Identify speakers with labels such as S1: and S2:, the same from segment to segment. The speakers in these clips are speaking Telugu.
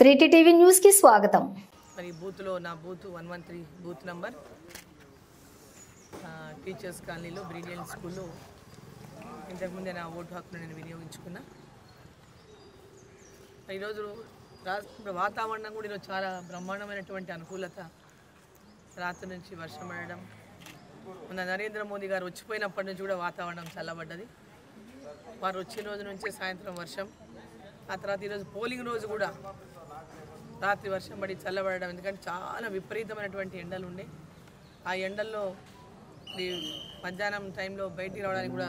S1: 3T టీవీ న్యూస్ కి స్వాగతం।
S2: మరి బూత్లో నా బూత్ 113 బూత్ నంబర్ టీచర్స్ కాలనీలో బ్రిలియన్ స్కూల్లో ఇంతకుముందే నా ఓటు హక్కును నేను వినియోగించుకున్నా। ఈరోజు వాతావరణం కూడా ఈరోజు చాలా బ్రహ్మాండమైనటువంటి అనుకూలత, రాత్రి నుంచి వర్షం పడడం, మన నరేంద్ర మోదీ గారు వచ్చిపోయినప్పటి నుంచి కూడా వాతావరణం చల్లబడ్డది। వారు వచ్చిన రోజు నుంచే సాయంత్రం వర్షం, ఆ తర్వాత ఈరోజు పోలింగ్ రోజు కూడా రాత్రి వర్షం పడి చల్లబడడం, ఎందుకంటే చాలా విపరీతమైనటువంటి ఎండలు ఉండే। ఆ ఎండల్లో మధ్యాహ్నం టైంలో బయటికి రావడానికి కూడా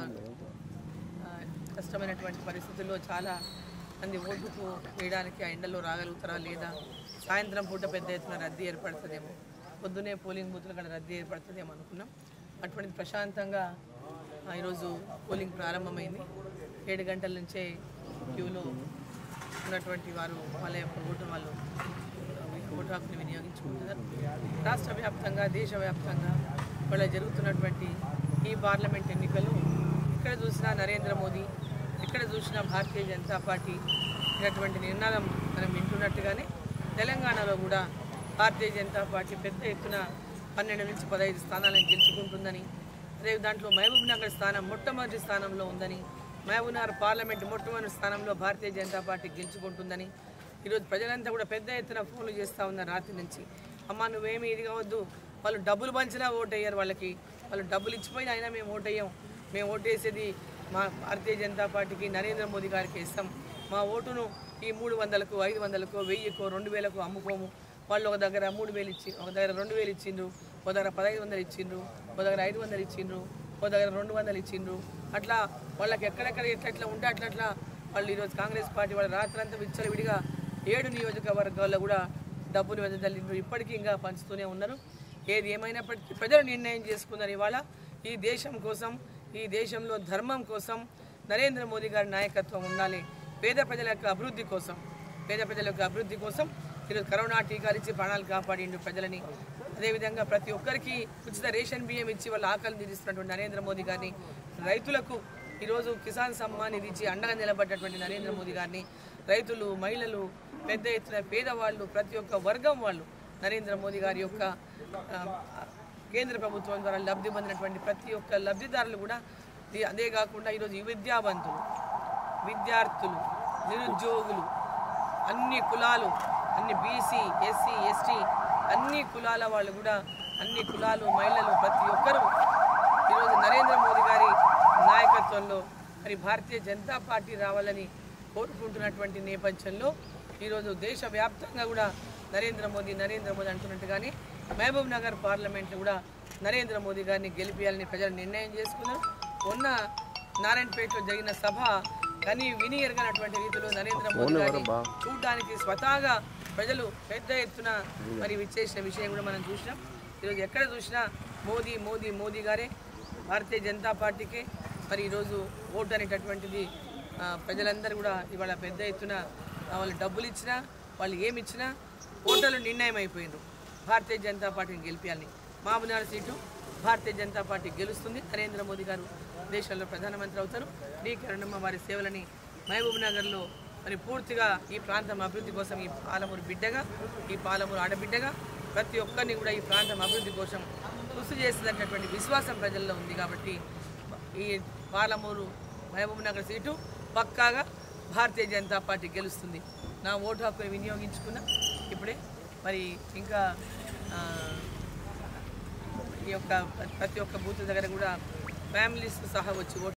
S2: కష్టమైనటువంటి పరిస్థితుల్లో చాలా మంది ఓటుకు వేయడానికి ఆ ఎండల్లో రాగలుగుతారా లేదా, సాయంత్రం పూట పెద్ద ఎత్తున రద్దీ ఏర్పడుతుందేమో, పొద్దునే పోలింగ్ బూత్లు కూడా రద్దీ ఏర్పడుతుందేమో అనుకున్నాం। అటువంటి ప్రశాంతంగా ఈరోజు పోలింగ్ ప్రారంభమైంది। 7 గంటల నుంచే క్యూలో ఉన్నటువంటి వారు వాళ్ళ యొక్క ఓటు హక్కుని వినియోగించుకుంటున్నారు। రాష్ట్ర వ్యాప్తంగా, దేశవ్యాప్తంగా వాళ్ళ జరుగుతున్నటువంటి ఈ పార్లమెంట్ ఎన్నికలు ఎక్కడ చూసినా నరేంద్ర మోదీ, ఎక్కడ చూసినా భారతీయ జనతా పార్టీ ఇటువంటి నిర్ణయం మనం వింటున్నట్టుగానే తెలంగాణలో కూడా భారతీయ జనతా పార్టీ పెద్ద ఎత్తున 12 నుంచి 15 స్థానాలను గెలుచుకుంటుందని, అదే దాంట్లో మహబూబ్ నగర్ స్థానం మొట్టమొదటి స్థానంలో ఉందని, మహబూబ్ నగర్ పార్లమెంట్ మొట్టమొదటి స్థానంలో భారతీయ జనతా పార్టీ గెలుచుకుంటుందని ఈరోజు ప్రజలంతా కూడా పెద్ద ఎత్తున ఫోన్లు చేస్తూ ఉన్నారు రాత్రి నుంచి। అమ్మ నువ్వేమి ఇది కావద్దు, వాళ్ళు డబ్బులు పంచినా ఓటు వేయరు, వాళ్ళు డబ్బులు ఇచ్చిపోయినా అయినా మేము ఓటు వేయం, మేము ఓటు వేసేది మా భారతీయ జనతా పార్టీకి, నరేంద్ర మోదీ గారికి ఇస్తాం, మా ఓటును ఈ 300కు 500కు 1000కు 2000కు అమ్ముకోము। వాళ్ళు ఒక దగ్గర 3000 ఇచ్చి, ఒక దగ్గర 2000 ఇచ్చిండ్రు, ఒక దగ్గర 1500 ఇచ్చిండ్రు, ఒక దగ్గర 500 ఇచ్చిండ్రు, ఒక దగ్గర 200 ఇచ్చిండ్రు, అట్లా వాళ్ళకి ఎక్కడెక్కడ ఎట్లా ఉంటే అట్లా వాళ్ళు ఈరోజు కాంగ్రెస్ పార్టీ వాళ్ళ రాత్రంతా విచ్చలవిడిగా 7 నియోజకవర్గాల్లో కూడా డబ్బులు వెదజల్లిండ్రు, ఇప్పటికీ ఇంకా పంచుతూనే ఉన్నారు। ఏది ఏమైనప్పటికీ ప్రజలు నిర్ణయం చేసుకున్నారు ఇవాళ ఈ దేశం కోసం, ఈ దేశంలో ధర్మం కోసం నరేంద్ర మోదీ గారి నాయకత్వం ఉండాలి, పేద ప్రజల యొక్క అభివృద్ధి కోసం ఈరోజు కరోనా టీకాలు ఇచ్చి ప్రాణాలు కాపాడిండు ప్రజలని। అదేవిధంగా ప్రతి ఒక్కరికి ఉచిత రేషన్ బియ్యం ఇచ్చి వాళ్ళ ఆకలిని తీరుస్తున్నటువంటి నరేంద్ర మోదీ గారిని, రైతులకు ఈరోజు కిసాన్ సమ్మాన్ నిధి ఇచ్చి అండగా నిలబడ్డటువంటి నరేంద్ర మోదీ గారిని, రైతులు, మహిళలు, పెద్ద ఎత్తున పేదవాళ్ళు, ప్రతి ఒక్క వర్గం వాళ్ళు నరేంద్ర మోదీ గారి యొక్క కేంద్ర ప్రభుత్వం ద్వారా లబ్ధి పొందినటువంటి ప్రతి ఒక్క లబ్ధిదారులు కూడా, అదే కాకుండా ఈరోజు విద్యావంతులు, విద్యార్థులు, నిరుద్యోగులు, అన్ని కులాలు, అన్ని బీసీ, ఎస్సీ, ఎస్టీ అన్ని కులాల వాళ్ళు కూడా, అన్ని కులాలు, మహిళలు ప్రతి ఒక్కరూ ఈరోజు నరేంద్ర మోదీ గారి నాయకత్వంలో మరి భారతీయ జనతా పార్టీ రావాలని కోరుకుంటున్నటువంటి నేపథ్యంలో ఈరోజు దేశవ్యాప్తంగా కూడా నరేంద్ర మోదీ అంటున్నట్టుగానే మహబూబ్ నగర్ పార్లమెంట్లో కూడా నరేంద్ర మోదీ గారిని గెలిపించాలని ప్రజలు నిర్ణయం చేసుకున్నారు। మొన్న నారాయణపేటలో జరిగిన సభ కానీ విని ఎరగనటువంటి రీతిలో నరేంద్ర మోదీ గారిని చూడడానికి స్వతహాగా ప్రజలు పెద్ద ఎత్తున మరి విచ్చేసిన విషయం కూడా మనం చూసినాం। ఈరోజు ఎక్కడ చూసినా మోదీ గారే, భారతీయ జనతా పార్టీకే మరి ఈరోజు ఓటు అనేటటువంటిది ప్రజలందరూ కూడా ఇవాళ పెద్ద ఎత్తున వాళ్ళు డబ్బులు ఇచ్చినా, వాళ్ళు ఏమి ఇచ్చినా ఓటర్లు నిర్ణయం అయిపోయిండ్రు భారతీయ జనతా పార్టీని గెలిపించాలని। మహబూబ్ నగర్ సీటు భారతీయ జనతా పార్టీ గెలుస్తుంది, నరేంద్ర మోదీ గారు దేశంలో ప్రధానమంత్రి అవుతారు। శ్రీకరణమ్మ వారి సేవలని మహబూబ్ నగర్లో మరి పూర్తిగా ఈ ప్రాంతం అభివృద్ధి కోసం ఈ పాలమూరు ఆడబిడ్డగా ప్రతి ఒక్కరిని కూడా ఈ ప్రాంతం అభివృద్ధి కోసం కృషి చేసేటటువంటి విశ్వాసం ప్రజల్లో ఉంది కాబట్టి ఈ పాలమూరు మహబూబ్ నగర్ సీటు పక్కాగా భారతీయ జనతా పార్టీ గెలుస్తుంది। నా ఓటు హక్కుని వినియోగించుకున్నా ఇప్పుడే, మరి ఇంకా ఈ యొక్క ప్రతి ఒక్క బూత్ దగ్గర కూడా ఫ్యామిలీస్ సహా వచ్చి